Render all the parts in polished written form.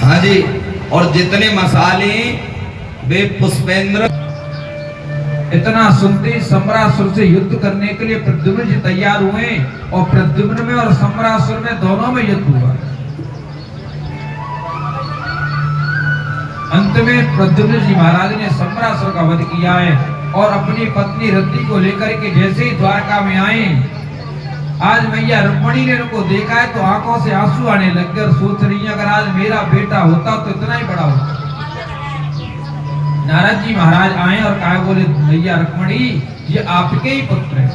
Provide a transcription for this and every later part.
हाँ जी, और जितने मसाले वे पुष्पेंद्र। इतना सुनते सम्रासुर से युद्ध करने के लिए प्रद्युम्न जी तैयार हुए और प्रद्युम्न में और सम्रासुर में दोनों में युद्ध हुआ। अंत में प्रद्युम्न जी महाराज ने सम्रासुर का वध किया है और अपनी पत्नी रति को लेकर के जैसे ही द्वारका में आए, आज मैया रुक्मणी ने उनको देखा है तो आंखों से आंसू आने लग गए और सोच रही है अगर आज मेरा बेटा होता तो इतना ही बड़ा होता। नारद जी महाराज आए और कहा, बोले मैया रुक्मणी ये आपके ही पुत्र है।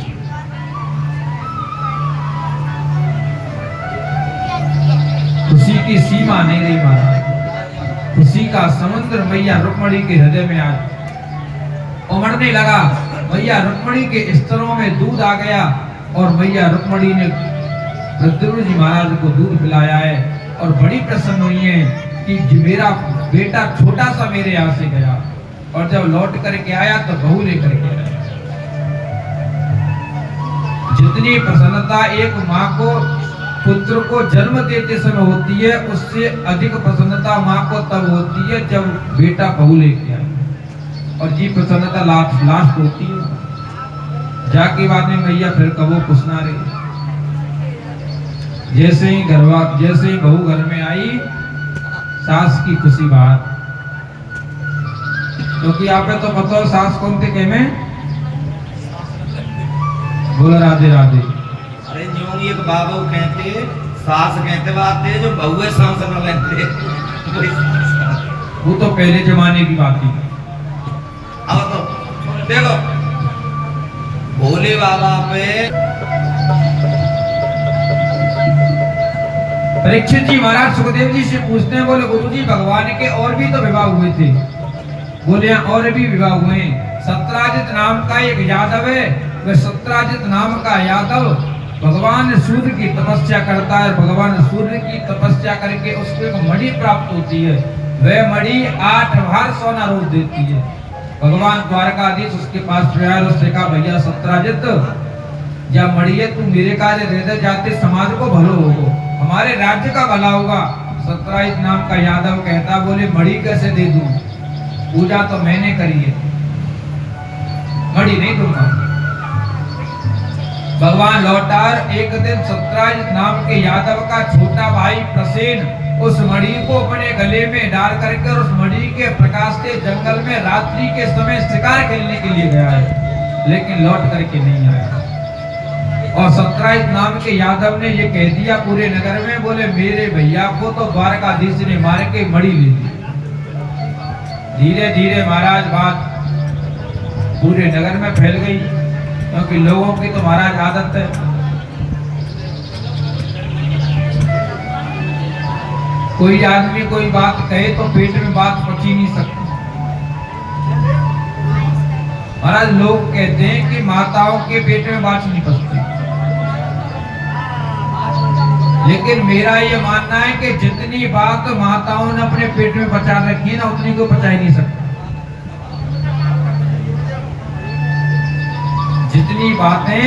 खुशी की सीमा नहीं रही महाराज, खुशी का समुद्र मैया रुक्मणी के हृदय में आज उमड़ने लगा। मैया रुक्मणी के स्तरों में दूध आ गया और मैया रुक्मणी ने प्रद्युम्न जी महाराज को दूध पिलाया है और बड़ी प्रसन्न हुई है कि मेरा बेटा छोटा सा मेरे यहाँ से गया और जब लौट करके आया तो बहू लेकर के आया। जितनी प्रसन्नता एक माँ को पुत्र को जन्म देते समय होती है, उससे अधिक प्रसन्नता माँ को तब होती है जब बेटा बहू लेके आए, और ये प्रसन्नता लास्ट होती है। जाके बाद में मैया फिर कबो कुछ ना रही। जैसे ही बहू घर में आई, सास की खुशी बात, क्योंकि आप तो पता हो सास कौन थे के में बोला राधे राधे। अरे जो एक बाबू कहते सास कहते बात है जो बहुए सांस न लेते, वो तो पहले जमाने की बात थी। अब तो देखो भोले बाबा पे परीक्षित जी महाराज सुखदेव जी से पूछते हैं, बोले गुरु जी भगवान के और भी तो विवाह हुए थे। बोले और भी विवाह हुए। सत्राजित नाम का एक यादव है, वह सत्राजित नाम का यादव भगवान सूर्य की तपस्या करता है। भगवान सूर्य की तपस्या करके उसको एक मणि प्राप्त होती है, वह मणि 8 भार सोना रोज देती है। भगवान द्वारकाधीश उसके पास आया, उससे कहा भैया सत्राजित या मणि तू मेरे कार्य दे दे, जाते समाज को भलो होगा, हमारे राज्य का भला होगा। सत्राजित नाम का यादव कहता, बोले मणि कैसे दे दूं, पूजा तो मैंने करी है, मणि नहीं दूंगा। भगवान लौटार एक दिन सत्राजित नाम के यादव का छोटा भाई प्रसेन उस मणि को अपने गले में डाल करके उस मणि के प्रकाश से जंगल में रात्रि के समय शिकार खेलने के लिए गया है, लेकिन लौट करके नहीं आया। और सत्राजित नाम के यादव ने ये कह दिया पूरे नगर में, बोले मेरे भैया को तो द्वारकाधीश ने मार के मणि ले ली। धीरे धीरे महाराज बात पूरे नगर में फैल गई, क्योंकि लोगों की तो महाराज आदत है, कोई आदमी कोई बात कहे तो पेट में बात पच ही नहीं सकती। महाराज लोग कहते हैं कि माताओं के पेट में बात नहीं पचती, लेकिन मेरा ये मानना है कि जितनी बात माताओं ने अपने पेट में पचा रखी है ना, उतनी को पचा ही नहीं सकता। जितनी बातें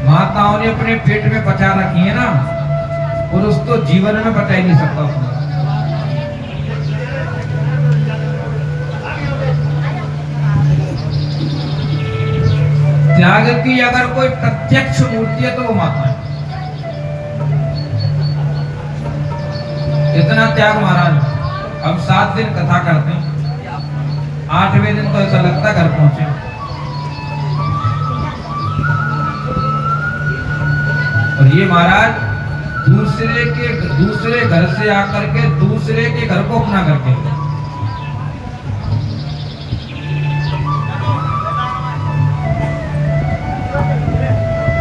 माताओं ने अपने पेट में पचा रखी है ना, और उसको जीवन में पचा ही नहीं सकता। त्याग की अगर कोई प्रत्यक्ष मूर्ति है तो वो माता है। इतना त्याग महाराज, हम 7 दिन कथा करते हैं, 8वें दिन तो ऐसा लगता घर पहुंचे। और ये महाराज दूसरे घर से आकर के दूसरे के घर को अपना करके,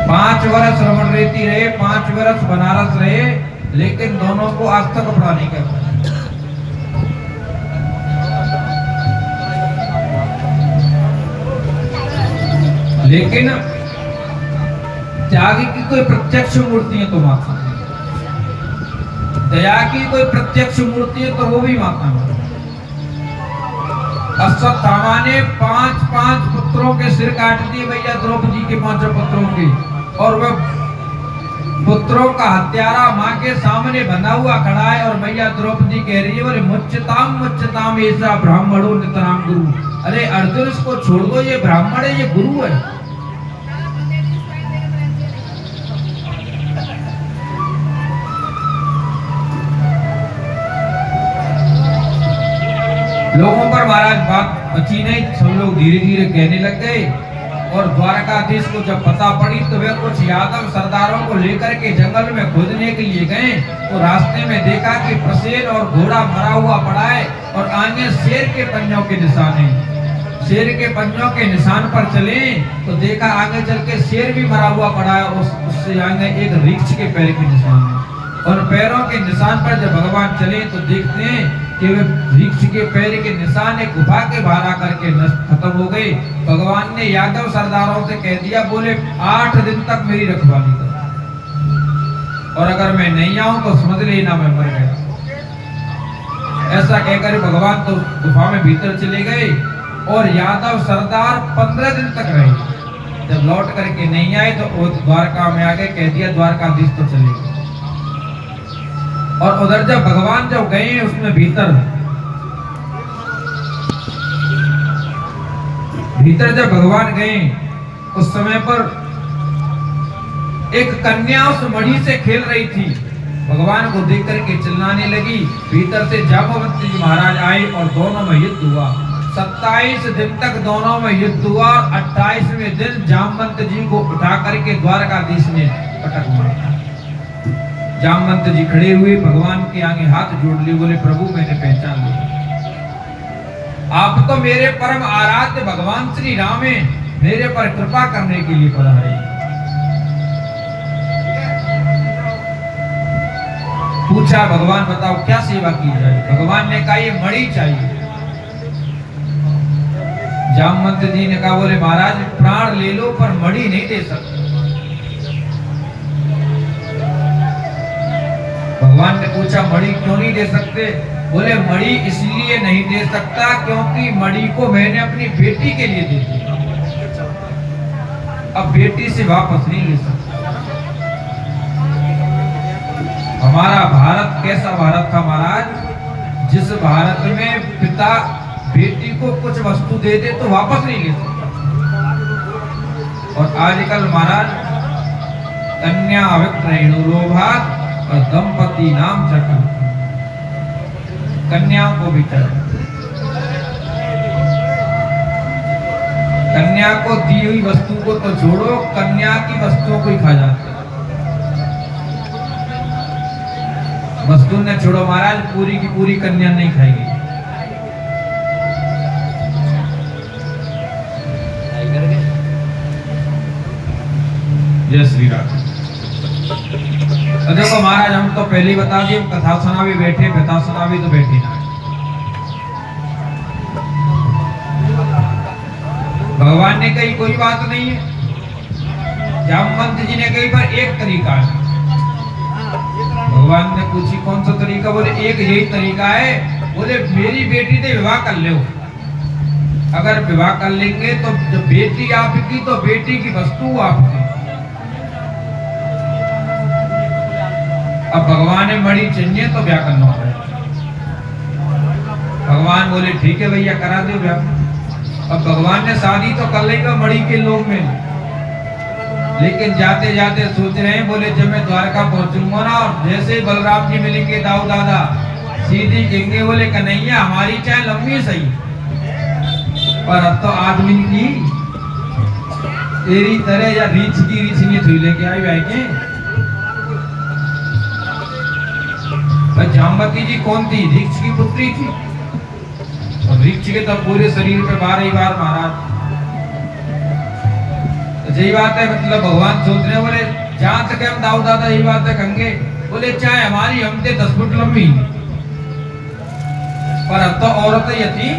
5 वर्ष रमण रेती रहे, 5 वर्ष बनारस रहे, लेकिन दोनों को आज तक अपना नहीं कर पाए। लेकिन त्याग की कोई प्रत्यक्ष मूर्ति है तो माता, दया की कोई प्रत्यक्ष मूर्ति है तो वो भी माता है। अश्वत्थामा ने 5 पुत्रों के सिर काट दिए भैया द्रौपदी के 5 पुत्रों के, और वह पुत्रों का हत्यारा माँ के सामने बंधा हुआ खड़ा है और मैया द्रौपदी कह रही है बोले मुच्चताम ऐसा ब्राह्मणों नितराम गुरु। अरे अर्जुन इसको छोड़ दो, ये ब्राह्मण है, ये गुरु है। लोगों पर महाराज बात बची नहीं, सब लोग धीरे धीरे कहने लग गए। और द्वारकाधीश को जब पता पड़ी तो वे कुछ यादव सरदारों को लेकर के जंगल में खोजने के लिए गए। तो रास्ते में देखा कि प्रसेन और घोड़ा मरा हुआ पड़ा है और आगे शेर के पंजों के निशान है। शेर के पंजों के निशान पर चले तो देखा आगे चल के शेर भी मरा हुआ पड़ा है, उससे आगे एक रीछ के पैर के निशान है। और पैरों के निशान पर जब भगवान चले तो देखते हैं कि वे वृक्ष के पैर के निशान एक गुफा के बाहर आकर के खत्म हो गए। भगवान ने यादव सरदारों से कह दिया बोले 8 दिन तक मेरी रखवाली करो, और अगर मैं नहीं आऊं तो समझ लेना मैं मर गया। ऐसा कहकर भगवान तो गुफा में भीतर चले गए और यादव सरदार 15 दिन तक रहे। जब लौट करके नहीं आए तो वो द्वारका में आके कह दिया द्वारकाधीश तो चले गए। और उधर जब भगवान जब गए उसमें भीतर जब भगवान गए उस समय पर एक कन्या उस मणि से खेल रही थी। भगवान को देख करके चिल्लाने लगी। भीतर से जाम्बवंत जी महाराज आए और दोनों में युद्ध हुआ। 27 दिन तक दोनों में युद्ध हुआ। 28वें दिन जाम्बवंत जी को उठा करके द्वारकाधीश ने पटक मारा। जामवंत जी खड़े हुए भगवान के आगे हाथ जोड़ लिए, बोले प्रभु मैंने पहचान लिया, आप तो मेरे परम आराध्य भगवान श्री राम हैं, मेरे पर कृपा करने के लिए पधारे। पूछा भगवान बताओ क्या सेवा की जाए। भगवान ने कहा ये मणि चाहिए। जामवंत जी ने कहा बोले महाराज प्राण ले लो पर मणि नहीं दे सकते। भगवान ने पूछा मणि क्यों नहीं दे सकते। बोले मणि इसलिए नहीं दे सकता क्योंकि मणि को मैंने अपनी बेटी के लिए दे दिया, अब बेटी से वापस नहीं ले सकता। हमारा भारत कैसा भारत था महाराज, जिस भारत में पिता बेटी को कुछ वस्तु दे दे तो वापस नहीं ले सकता। और आजकल महाराज कन्या अविक्रेणु लोभात और दंपति नाम चक्र, कन्याओं को भी चढ़, कन्या को दी हुई वस्तु को तो छोड़ो, कन्या की वस्तुओं को ही खा जाते। वस्तु ने छोड़ो महाराज, पूरी की पूरी कन्या नहीं खाएगी। जय श्री राम। तो देखो महाराज हम तो पहले ही बता दिए, कथा सुना भी बैठे, कथा सुना भी तो बैठे ना। भगवान ने कही कोई बात नहीं है। जामवंत जी ने कही पर एक तरीका है। भगवान ने पूछी कौन सा तरीका। बोले एक यही तरीका है। बोले मेरी बेटी से विवाह कर लो, अगर विवाह कर लेंगे तो जब बेटी आपकी तो बेटी की वस्तु आपकी। अब भगवान ने मणि चाहिए तो ब्याह करना पड़ेगा। भगवान बोले ठीक है भैया करा दो ब्याह। अब भगवान ने शादी तो कर लेगा मणि के लोग में, लेकिन जाते जाते सोच रहे हैं बोले जब मैं द्वारका पहुंचूंगा ना और जैसे बलराम जी मिलेंगे दाऊ दादा सीधी कहेंगे बोले कन्हैया हमारी चाहे लंबी सही, पर अब तो आदमी की तेरी तरह या रीछ की रीछ नहीं थी लेके आई भाई के। जामवती जी कौन थी? रीछ की पुत्री थी। और रीछ के तो पूरे शरीर पे 12 ही बार महाराज। तो यही बात है, मतलब भगवान सोच रहे बोले जहां तक हम दाऊ दादा यही बात है कहेंगे बोले चाहे हमारी हमसे 10 फुट लंबी, पर अब तो औरत ही थी।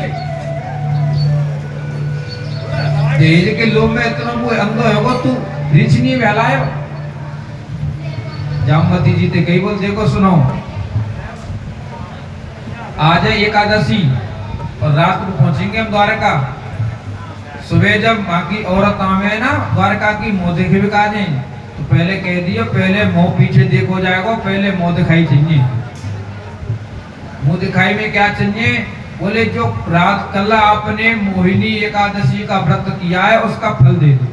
दहेज के लोग में इतना वो अंधो होगा तू रीछ नहीं फैलाए। जामवती जी ते कही बोल देखो सुनो आज है एकादशी और रात को पहुंचेंगे हम द्वारका। सुबह जब बाकी औरत आवे ना द्वारका की मोह देखे भी कहा जाए तो पहले कह दिया, पहले मुंह पीछे देखो जाएगा, पहले मुंह दिखाई चाहिए। मुंह दिखाई में क्या चाहिए? बोले जो रात कल आपने मोहिनी एकादशी का व्रत किया है उसका फल दे दो।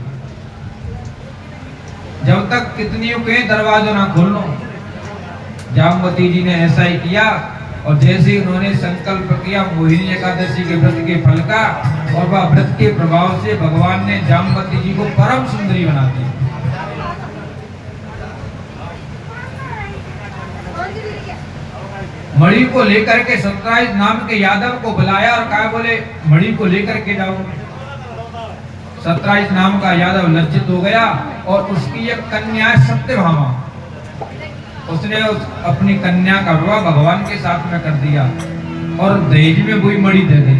जब तक कितनियों के दरवाजा ना खोलो। जामवती जी ने ऐसा ही किया और जैसे उन्होंने संकल्प किया मोहिनी एकादशी के व्रत के फल का, और वह व्रत के प्रभाव से भगवान ने जामवती जी को परम सुंदरी बना दी। मणि को लेकर के सत्यराज नाम के यादव को बुलाया और कहा, बोले मणि को लेकर के जाओ। सत्यराज नाम का यादव लज्जित हो गया और उसकी एक कन्या सत्यभामा, उसने अपनी कन्या का विवाह भगवान के साथ में कर दिया और दहेज में वही मणि दे दी।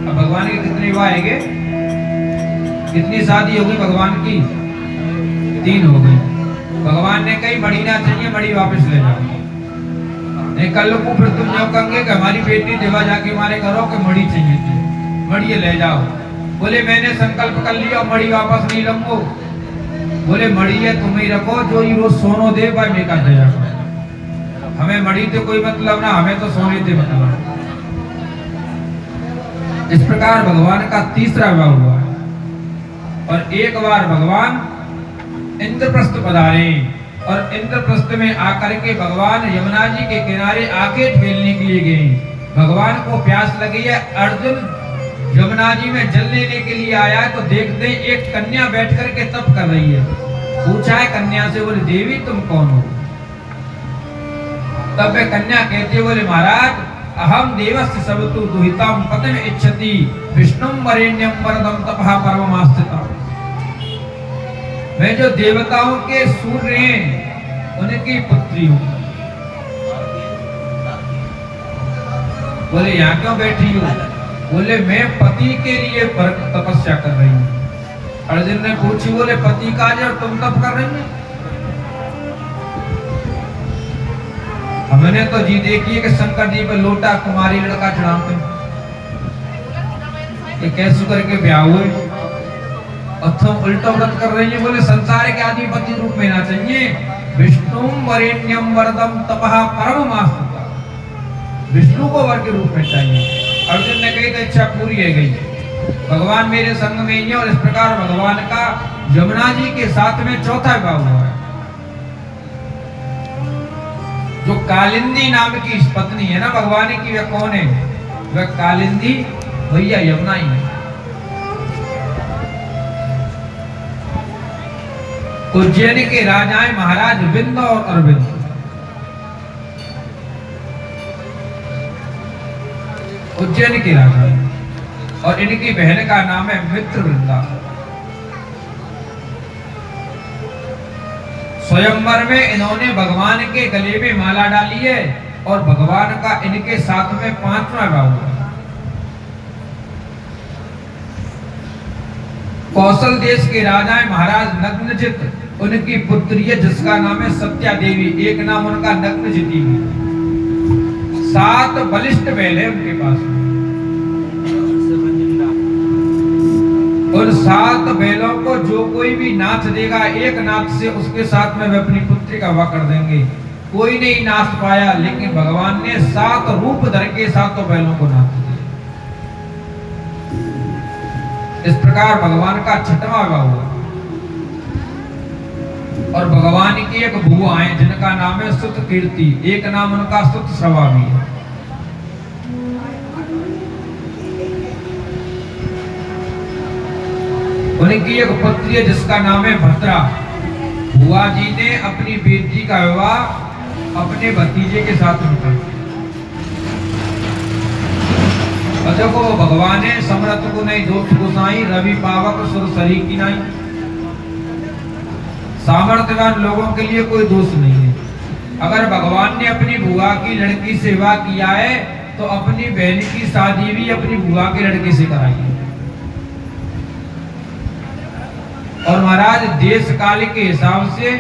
अब भगवान के कितने विवाह है? कितनी शादी होगी भगवान की? 3 हो गई। भगवान ने कही मणि ना चाहिए, मणि वापस ले जाओ। नहीं कल को फिर तुम जो कहोगे कि हमारी बेटी देवा जाके मारे करो कि मणि चाहिए थी, मणि ले जाओ। बोले मैंने संकल्प कर लिया, मणि वापस नहीं लूंगो। बोले मणि है तुम ही रखो, जो ही रोज सोनो दे भाई मैं का दे जाओ। हमें मणि से कोई मतलब ना, हमें तो सोने से मतलब। इस प्रकार भगवान का तीसरा विवाह हुआ और एक बार भगवान इंद्रप्रस्थ पधारे और इंद्रप्रस्थ में आकर के भगवान यमुना जी के किनारे आके खेलने के लिए गए। भगवान को प्यास लगी है, अर्जुन यमुना जी में जल लेने के लिए आया है तो देखते एक कन्या बैठ कर के तप कर रही है। पूछा है कन्या से, बोले देवी तुम कौन हो? तब वे कन्या कहती है, बोले महाराज अहम देवस्य सवतु दुहिताम पतिम इच्छति विष्णुम वरेण्यम वरदम तपः परममास्थिता। मैं जो देवताओं के सूर्य हैं उनकी पुत्री हूँ। बोले यहाँ क्यों बैठी हो? बोले मैं पति के लिए तपस्या कर रही हूँ। अर्जुन ने पूछी, बोले पति का और तुम तप कर रही हो? हमने तो जी देखी है कि शंकर जी पे लोटा कुमारी लड़का चढ़ाते हैं, ये कैसे करके ब्याह हुए और तुम उल्टा व्रत कर रही है। बोले संसार के आधिपति रूप में ना चाहिए, विष्णुम वरेण्यम वरदम तपः परममास्थिता, विष्णु को वर के रूप में चाहिए। अर्जुन ने कही तो इच्छा पूरी है गई, भगवान मेरे संग में ही है। और इस प्रकार भगवान का यमुना जी के साथ में चौथा विवाह हुआ है। जो कालिंदी नाम की पत्नी है ना भगवान की, वह कौन है? वह कालिंदी भैया यमुना ही है। उज्जैन के राजाएं महाराज विंद और अरविंद, उज्जैन के राजा और इनकी बहन का नाम है मित्रवृंदा। स्वयंवर में इन्होंने भगवान के गले में माला डाली है और भगवान का इनके साथ में 5वां विवाह हुआ। कौशल देश के राजा है महाराज नग्नजित, उनकी पुत्री है जिसका नाम है सत्या देवी, एक नाम उनका नग्नजिती भी। 7 बलिष्ठ बैल है उनके पास। उन 7 बैलों को जो कोई भी नाच देगा, एक नाच से उसके साथ में वे अपनी पुत्री का विवाह कर देंगे। कोई नहीं नाच पाया, लेकिन भगवान ने 7 रूप धर के 7 बैलों को नाच दिया। इस प्रकार भगवान का 6वां विवाह हुआ और भगवान की एक बुआ है जिनका नाम है सुत कीर्ति, एक नाम उनका सुत श्रवा भी है। उनकी एक पुत्री है जिसका नाम है भद्रा। बुआ जी ने अपनी बेटी का विवाह अपने भतीजे के साथ में कर दिया। देखो वो भगवान है, समरथ को नहीं दोष गोसाई, रवि पावक सुर सरी की नहीं। सामर्थ्यवान लोगों के लिए कोई दोष नहीं है। अगर भगवान ने अपनी बुआ की लड़की से विवाह किया है तो अपनी बहन की शादी भी अपनी बुआ के लड़के से कराई है। और महाराज देश काल के हिसाब से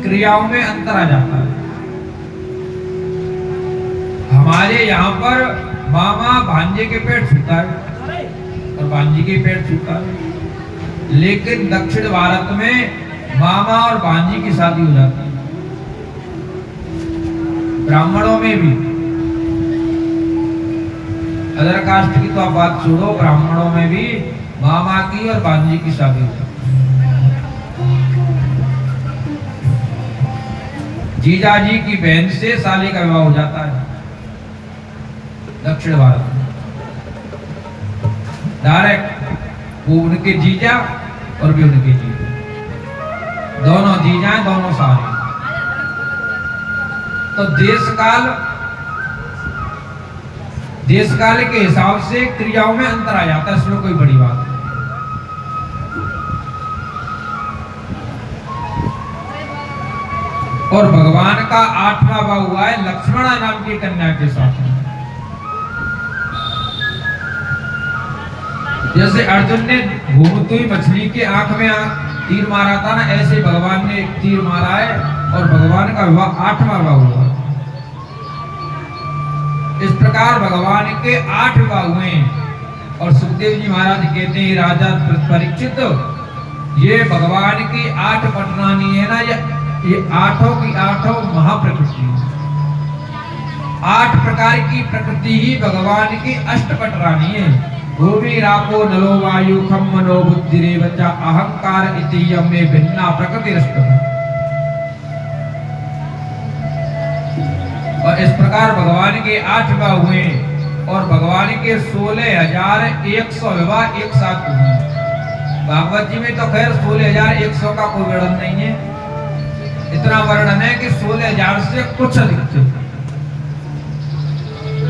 क्रियाओं में अंतर आ जाता है। हमारे यहाँ पर मामा भांजे के पेट छूता है और भांजी के पेट छूता है, लेकिन दक्षिण भारत में मामा और भांजी की शादी हो जाती है। ब्राह्मणों में भी, अदर कास्ट की तो आप बात छोड़ो, ब्राह्मणों में भी मामा की और भांजी की शादी होती है। जीजाजी की बहन से साले का विवाह हो जाता है दक्षिण भारत में, डायरेक्ट। वो उनके जीजा और भी उनके जीजा, दोनों जीजा दोनों साले। तो देश काल के हिसाब से क्रियाओं में अंतर आ जाता है, इसमें कोई बड़ी बात नहीं। और भगवान का 8वां विवाह हुआ है लक्ष्मणा नाम की कन्या के साथ। जैसे अर्जुन ने घूमती मछली के आंख में तीर मारा था ना, ऐसे भगवान ने एक तीर मारा है और भगवान का विवाह 8वां विवाह हुआ। इस प्रकार भगवान के 8 विवाह हुए। और सुखदेव जी महाराज कहते हैं, राजा परीक्षित, ये भगवान की 8 पटरानी है ना, ये 8 की 8 महाप्रकृति, 8 प्रकार की प्रकृति ही भगवान की अष्टपटरानी है। भूमि रापो नलो वायु खम मनो बुद्धि रेवचा अहंकार इति यमे भिन्ना प्रकृति रष्ट। और इस प्रकार भगवान के 8 विवाह हुए और भगवान के 16,100 विवाह एक साथ हुए। भागवत जी में तो खैर 16,100 का कोई वर्णन नहीं है, इतना वर्णन है कि 16,000 से कुछ अधिक थे।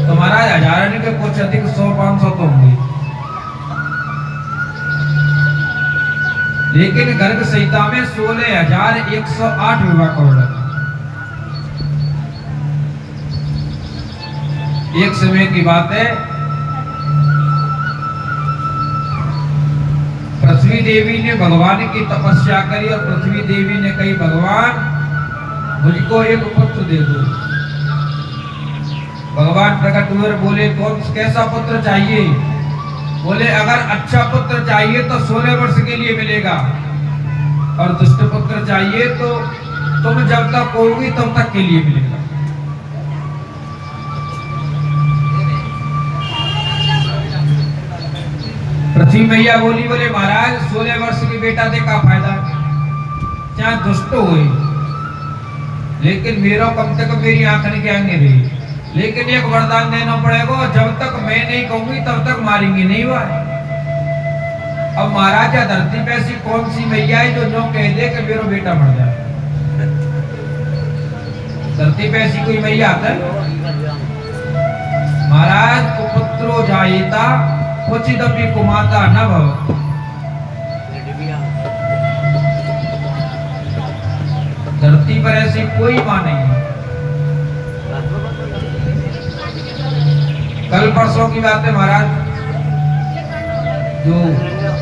तो महाराज 1000 के कुछ अधिक 100-500 तो होंगे। लेकिन गर्ग संहिता में 16,108 विवाह का वर्णन। एक समय की बात है, पृथ्वी देवी ने भगवान की तपस्या करी और पृथ्वी देवी ने कही, भगवान मुझको एक पुत्र दे दो। भगवान प्रकट हुए, बोले कौन कैसा पुत्र चाहिए? बोले अगर अच्छा पुत्र चाहिए तो 16 वर्ष के लिए मिलेगा, और दुष्ट पुत्र चाहिए तो तुम जब तक होगी तब तक के लिए मिलेगा। पृथ्वी मैया बोली, बोले महाराज 16 वर्ष की बेटा दे का फायदा, चाहे दुष्ट हुए, लेकिन मेरा कम से कम मेरी आंख के आगे रही। लेकिन एक वरदान देना पड़ेगा, जब तक मैं नहीं कहूंगी तब तक मारेंगे नहीं। हुआ अब महाराज धरती पे ऐसी कौन सी मैया है जो जो कह दे कि मेरा बेटा मर जाए? धरती पे ऐसी कोई मैया आता है? महाराज कुपुत्रो जायेता क्वचिदपि कुमाता न भव। धरती पर ऐसी कोई मां नहीं है। कल परसों की बात है महाराज, जो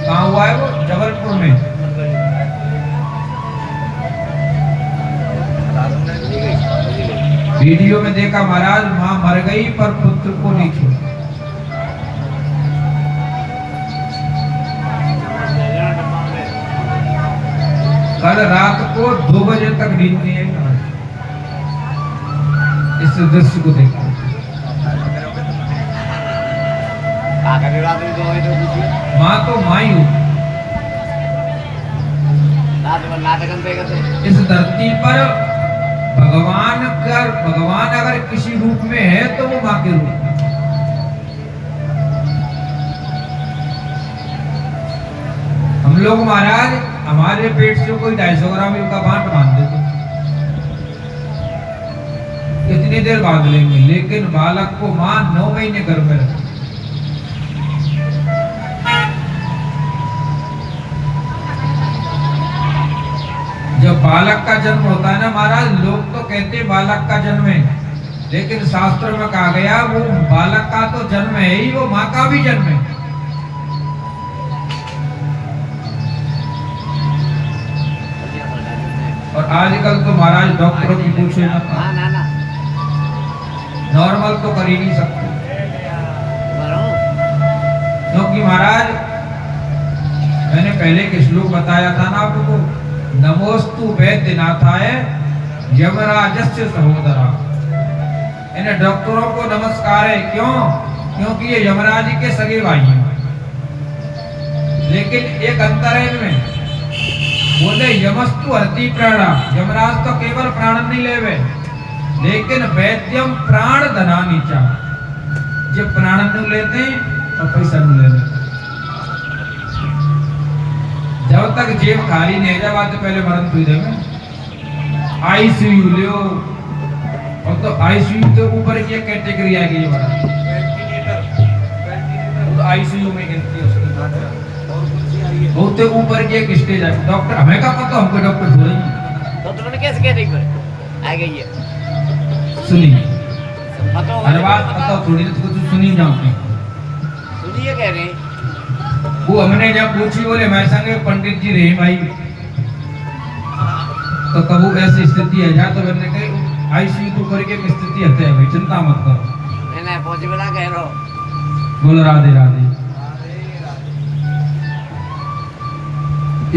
कहाँ हुआ है वो जबलपुर में। वीडियो में देखा महाराज, मां मर गई पर पुत्र को नहीं छोड़ा। कल रात को 2 बजे तक नींद नहीं आई। इस दृश्य को देखा। माँ तो माँ ही होती। इस धरती पर भगवान अगर किसी रूप में है तो वो माँ के रूप में। हम लोग महाराज हमारे पेट से कोई 250 ग्राम का बांट बांध देते, कितनी देर बांध लेंगे, लेकिन बालक को माँ 9 महीने गर्भ में रखती। जब बालक का जन्म होता है ना महाराज, लोग तो कहते हैं बालक का जन्म है, लेकिन शास्त्र में कहा गया वो बालक का तो जन्म है ही, वो माँ का भी जन्म है। और आजकल तो महाराज डॉक्टरों की पूछे ना, नॉर्मल तो कर ही नहीं सकते, क्योंकि महाराज मैंने पहले के श्लोक बताया था ना आपको, नमोस्तु वैद्यनाथाय यमराजस्य सहोदरा। इन्हें डॉक्टरों को नमस्कार है, क्यों? क्योंकि ये यमराज के सगे भाई हैं। लेकिन एक अंतर है इनमें, बोले यमस्तु हरति प्राणा, यमराज तो केवल प्राण नहीं लेवे, लेकिन वैद्यम प्राण धना नीचा, जब प्राण नहीं लेते और पैसा नहीं लेते। जब तक जेब खाली नहीं जब आते पहले मरण पी देंगे। आईसीयू लियो, और तो आईसीयू के ऊपर की कैटेगरी आएगी ये बड़ा, तो आईसीयू में गिनती है उसकी, बहुत ऊपर की एक स्टेज है। डॉक्टर हमें क्या पता, हमको डॉक्टर थोड़ी है। डॉक्टर ने कैसे कैटेगरी पर आ गई है? सुनी पता हर बात पता थोड़ी, तो तू सुनी जानती सुनिए कह रहे हैं। वो हमने जब पूछी, बोले मैं संगे पंडित जी रही भाई, तो कबू ऐसी स्थिति है जा, तो मैंने कही आईसीयू तो करके एक स्थिति है भाई, चिंता मत करो। नहीं पॉसिबल कह रहा हूँ। बोलो राधे राधे।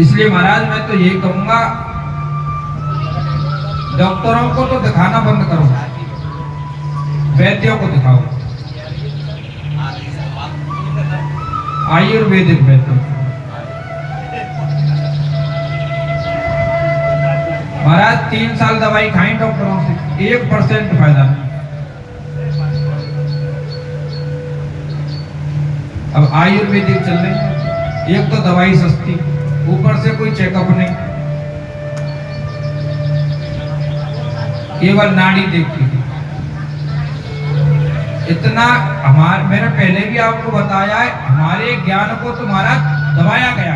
इसलिए महाराज मैं तो यही कहूंगा, डॉक्टरों को तो दिखाना बंद करो, वैद्यों को दिखाओ, आयुर्वेदिक वैद्य। महाराज 3 साल दवाई खाई डॉक्टरों से, 1% फायदा नहीं। अब आयुर्वेदिक चल रही, एक तो दवाई सस्ती, ऊपर से कोई चेकअप नहीं, केवल नाड़ी देखती थी। इतना मैंने पहले भी आपको बताया है, हमारे ज्ञान को तुम्हारा दबाया गया।